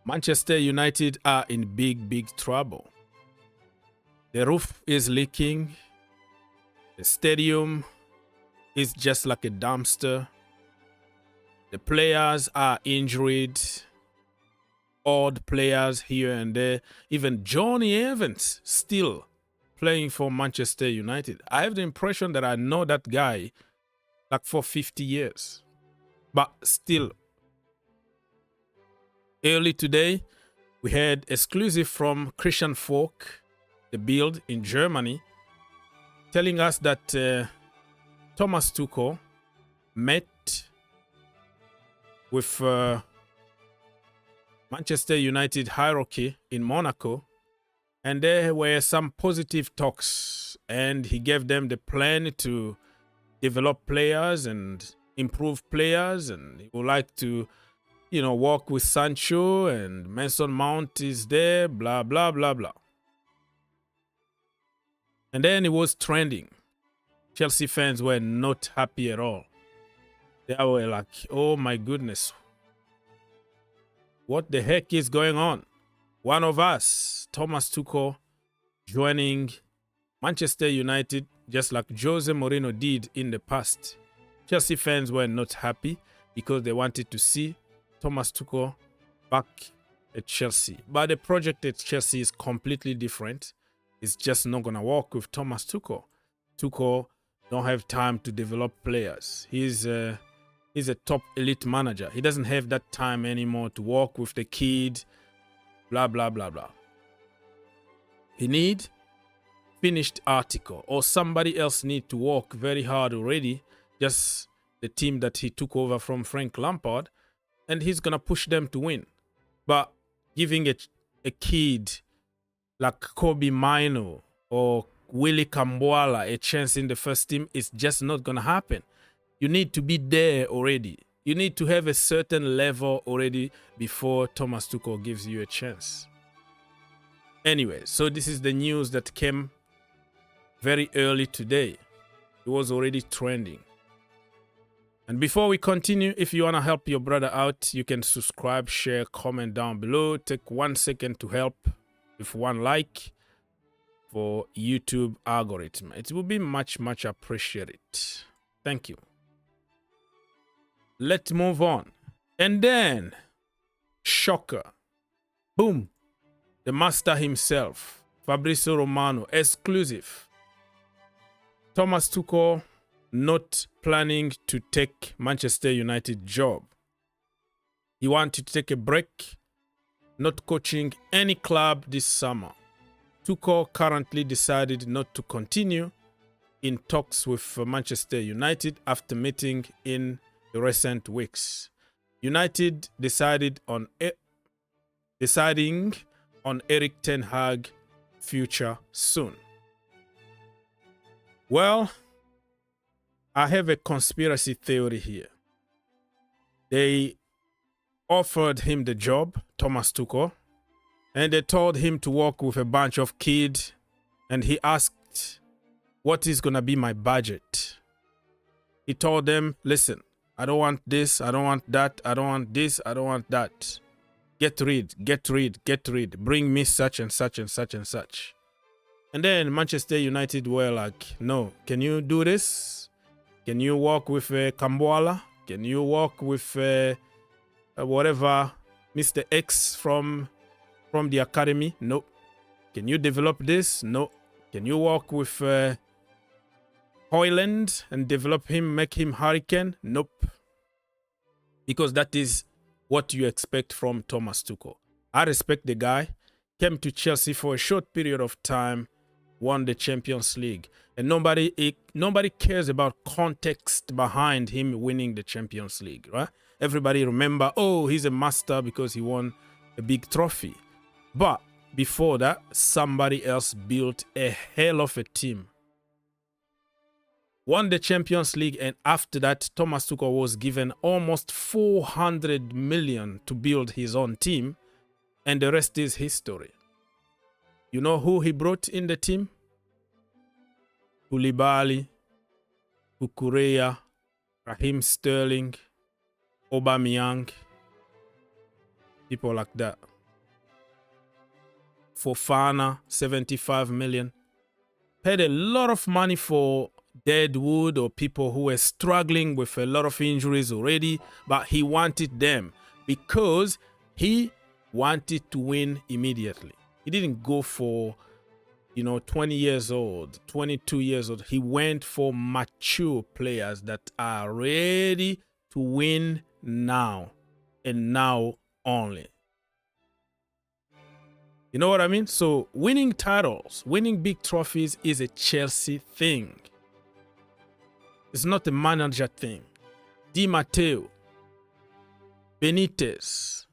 Manchester United are in big trouble. The roof is leaking. The stadium is just like a dumpster. The players are injured. Odd players here and there. Even Johnny Evans still playing for Manchester United. I have the impression that I know that guy like for 50 years. But still, early today, we had exclusive from Christian Folk, the Bild in Germany, telling us that Thomas Tuchel met with Manchester United hierarchy in Monaco, and there were some positive talks, and he gave them the plan to develop players and improve players, and he would like to, work with Sancho, and Mason Mount is there, blah, blah, blah, blah. And then it was trending. Chelsea fans were not happy at all. They were like, oh my goodness, what the heck is going on? One of us, Thomas Tuchel, joining Manchester United just like Jose Mourinho did in the past. Chelsea fans were not happy because they wanted to see Thomas Tuchel back at Chelsea. But the project at Chelsea is completely different. It's just not going to work with Thomas Tuchel. Tuchel don't have time to develop players. He's a top elite manager. He doesn't have that time anymore to work with the kid, blah, blah, blah, blah. He need finished article, or somebody else need to work very hard already, just the team that he took over from Frank Lampard, and he's going to push them to win. But giving a kid like Kobe Mino or Willy Kambuala a chance in the first team is just not going to happen. You need to be there already. You need to have a certain level already before Thomas Tuchel gives you a chance. Anyway, so this is the news that came very early today. It was already trending. And before we continue, if you want to help your brother out, you can subscribe, share, comment down below. Take 1 second to help with 1 like for YouTube algorithm. It will be much appreciated. Thank you. Let's move on. And then, shocker. Boom. The master himself, Fabrizio Romano, exclusive. Thomas Tuchel not planning to take Manchester United job. He wanted to take a break, not coaching any club this summer. Tuchel currently decided not to continue in talks with Manchester United after meeting in the recent weeks. United deciding on Erik Ten Hag future soon. Well, I have a conspiracy theory here. They offered him the job, Thomas Tuchel, and they told him to work with a bunch of kids, and he asked, what is going to be my budget? He told them, listen, I don't want this, I don't want that, I don't want this, I don't want that. Get rid, bring me such and such and such and such. And then Manchester United were like, no, can you do this? Can you work with Kambuala? Can you work with whatever, Mr. X from the academy? No. Can you develop this? No. Can you work with Hoyland and develop him, make him Hurricane? Nope. Because that is what you expect from Thomas Tuchel. I respect the guy. Came to Chelsea for a short period of time, won the Champions League. And nobody cares about context behind him winning the Champions League, right? Everybody remember, oh, he's a master because he won a big trophy. But before that, somebody else built a hell of a team. Won the Champions League, and after that, Thomas Tuchel was given almost 400 million to build his own team, and the rest is history. You know who he brought in the team? Koulibaly, Kukureya, Raheem Sterling, Aubameyang, people like that. Fofana, 75 million. Paid a lot of money for deadwood or people who were struggling with a lot of injuries already, but he wanted them because he wanted to win immediately. He didn't go for, 20 years old, 22 years old. He went for mature players that are ready to win now and now only. You know what I mean? So winning titles, winning big trophies is a Chelsea thing. It's not a manager thing. Di Matteo, Benitez,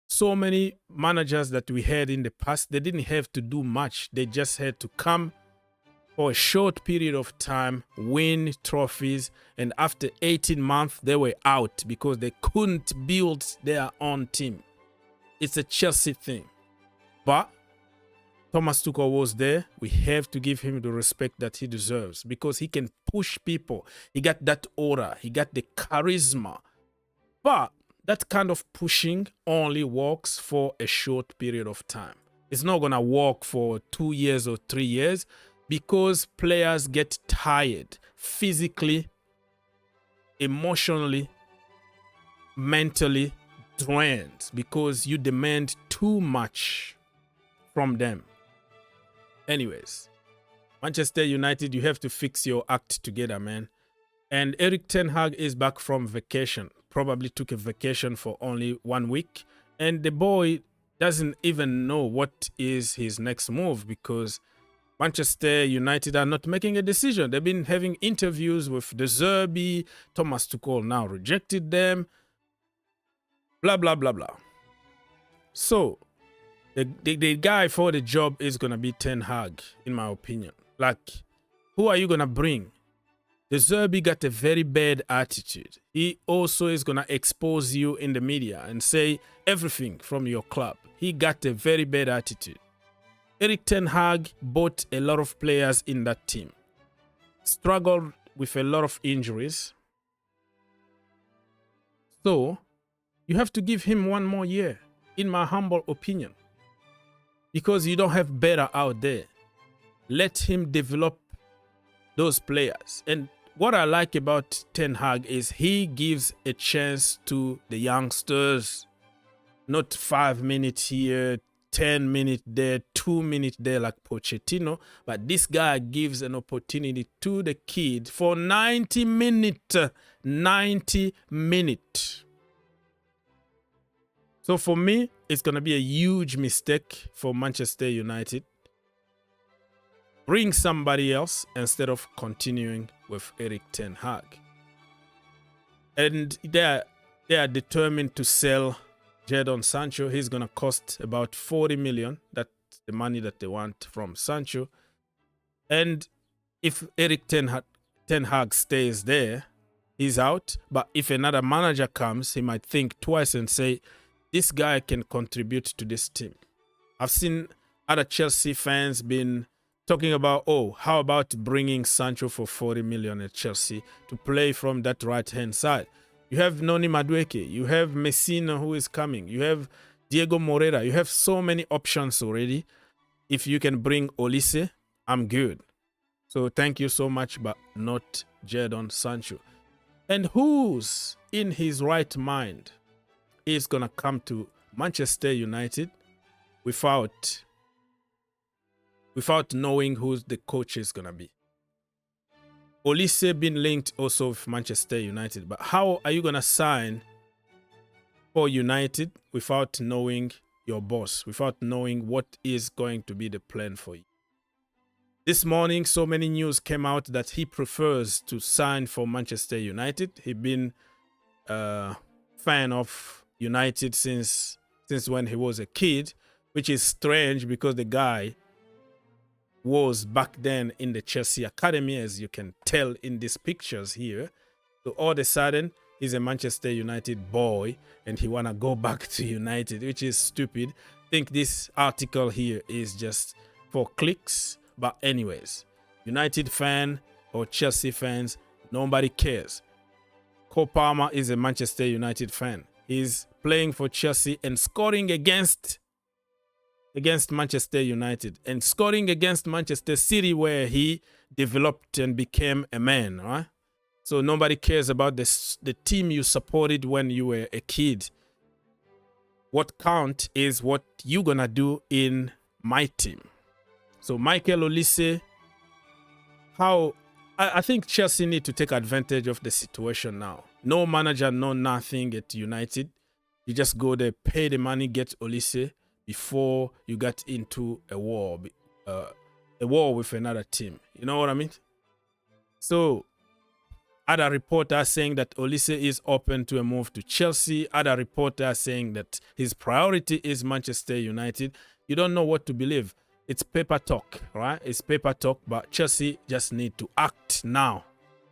so many managers that we had in the past, they didn't have to do much. They just had to come for a short period of time, win trophies, and after 18 months, they were out because they couldn't build their own team. It's a Chelsea thing. But Thomas Tuchel was there. We have to give him the respect that he deserves because he can push people. He got that aura. He got the charisma. But that kind of pushing only works for a short period of time. It's not going to work for 2 years or 3 years because players get tired physically, emotionally, mentally drained because you demand too much from them. Anyways, Manchester United, you have to fix your act together, man. And Erik Ten Hag is back from vacation. Probably took a vacation for only 1 week. And the boy doesn't even know what is his next move because Manchester United are not making a decision. They've been having interviews with the Zerbi. Thomas Tuchel now rejected them. Blah, blah, blah, blah. So, the guy for the job is going to be Ten Hag, in my opinion. Like, who are you going to bring? The Zerbi got a very bad attitude. He also is going to expose you in the media and say everything from your club. He got a very bad attitude. Erik Ten Hag bought a lot of players in that team. Struggled with a lot of injuries. So, you have to give him 1 more year, in my humble opinion. Because you don't have better out there. Let him develop those players. And what I like about Ten Hag is he gives a chance to the youngsters. Not 5 minutes here, 10 minutes there, 2 minutes there like Pochettino. But this guy gives an opportunity to the kid for 90 minutes. 90 minutes. So for me, it's going to be a huge mistake for Manchester United. Bring somebody else instead of continuing with Erik Ten Hag. And they are determined to sell Jadon Sancho. He's going to cost about 40 million. That's the money that they want from Sancho. And if Erik Ten Hag stays there, he's out. But if another manager comes, he might think twice and say, this guy can contribute to this team. I've seen other Chelsea fans been talking about, oh, how about bringing Sancho for 40 million at Chelsea to play from that right-hand side? You have Noni Madueke. You have Messina who is coming. You have Diego Moreira. You have so many options already. If you can bring Olise, I'm good. So thank you so much, but not Jadon Sancho. And who's in his right mind is going to come to Manchester United without knowing who the coach is going to be? Olise been linked also with Manchester United. But how are you going to sign for United without knowing your boss, without knowing what is going to be the plan for you? This morning, so many news came out that he prefers to sign for Manchester United. He's been a fan of United since when he was a kid, which is strange because the guy was back then in the Chelsea Academy, as you can tell in these pictures here. So all of a sudden, he's a Manchester United boy and he want to go back to United, which is stupid. I think this article here is just for clicks. But anyways, United fan or Chelsea fans, nobody cares. Cole Palmer is a Manchester United fan. He's playing for Chelsea and scoring against against Manchester United and scoring against Manchester City, where he developed and became a man, right? So nobody cares about the team you supported when you were a kid. What count is what you're gonna do in my team. So Michael Olise, I think Chelsea need to take advantage of the situation now. No manager, no nothing at United. You just go there, pay the money, get Olise before you get into a war with another team. You know what I mean? So other reporters saying that Olise is open to a move to Chelsea. Other reporters saying that his priority is Manchester United. You don't know what to believe. It's paper talk, right? It's paper talk, but Chelsea just need to act now.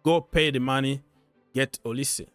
Go pay the money, get Olise.